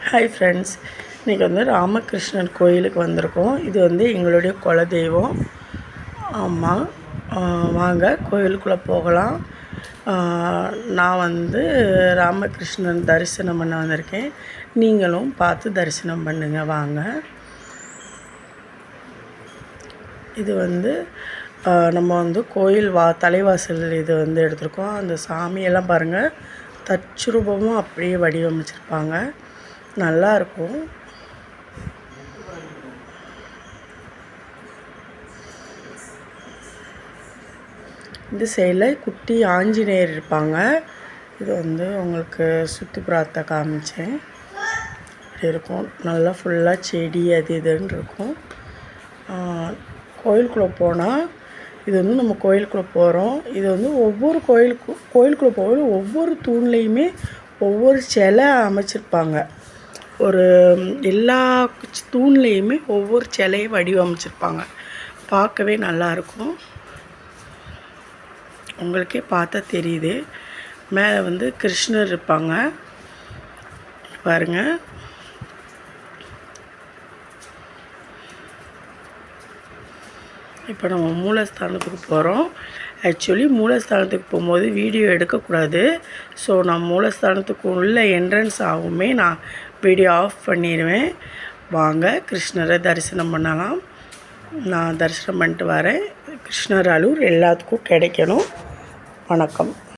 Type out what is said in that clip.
Hi friends, இன்றைக்கி வந்து ராமகிருஷ்ணன் கோயிலுக்கு வந்திருக்கோம். இது வந்து எங்களுடைய குலதெய்வம். ஆமாம், வாங்க கோயிலுக்குள்ளே போகலாம். நான் வந்து ராமகிருஷ்ணன் தரிசனம் பண்ண வந்திருக்கேன். நீங்களும் பார்த்து தரிசனம் பண்ணுங்க வாங்க. இது வந்து நம்ம வந்து கோயில் தலைவாசல் இது வந்து எடுத்திருக்கோம். அந்த சாமியெல்லாம் பாருங்கள், தச்சுரூபமும் அப்படியே வடிவமைச்சிருப்பாங்க. நல்லாயிருக்கும். இந்த சைடில் குட்டி ஆஞ்சநேயர் இருப்பாங்க. இது வந்து உங்களுக்கு சுற்றுப்புறத்தை காமிச்சேன். இருக்கும், நல்லா ஃபுல்லாக செடி அது இதுன்னு இருக்கும். கோயிலுக்குள்ளே போனால் இது வந்து நம்ம கோயிலுக்குள்ளே போகிறோம். இது வந்து ஒவ்வொரு கோயிலுக்குள்ளே போகிற ஒவ்வொரு தூண்லேயுமே ஒவ்வொரு சிலை அமைச்சிருப்பாங்க. ஒரு எல்லா தூண்லேயுமே ஒவ்வொரு சிலையை வடிவமைச்சிருப்பாங்க. பார்க்கவே நல்லாயிருக்கும். உங்களுக்கே பார்த்தா தெரியுது. மேலே வந்து கிருஷ்ணர் இருப்பாங்க பாருங்கள். இப்போ நம்ம மூலஸ்தானத்துக்கு போகிறோம். ஆக்சுவலி மூலஸ்தானத்துக்கு போகும்போது வீடியோ எடுக்கக்கூடாது. ஸோ நான் மூலஸ்தானத்துக்கு உள்ள என்ட்ரன்ஸ் ஆகுமே நான் வீடியோ ஆஃப் பண்ணிடுவேன். வாங்க கிருஷ்ணரை தரிசனம் பண்ணலாம். நான் தரிசனம் பண்ணிட்டு வரேன். கிருஷ்ணர் அருள் எல்லாத்துக்கும் கிடைக்கணும். வணக்கம்.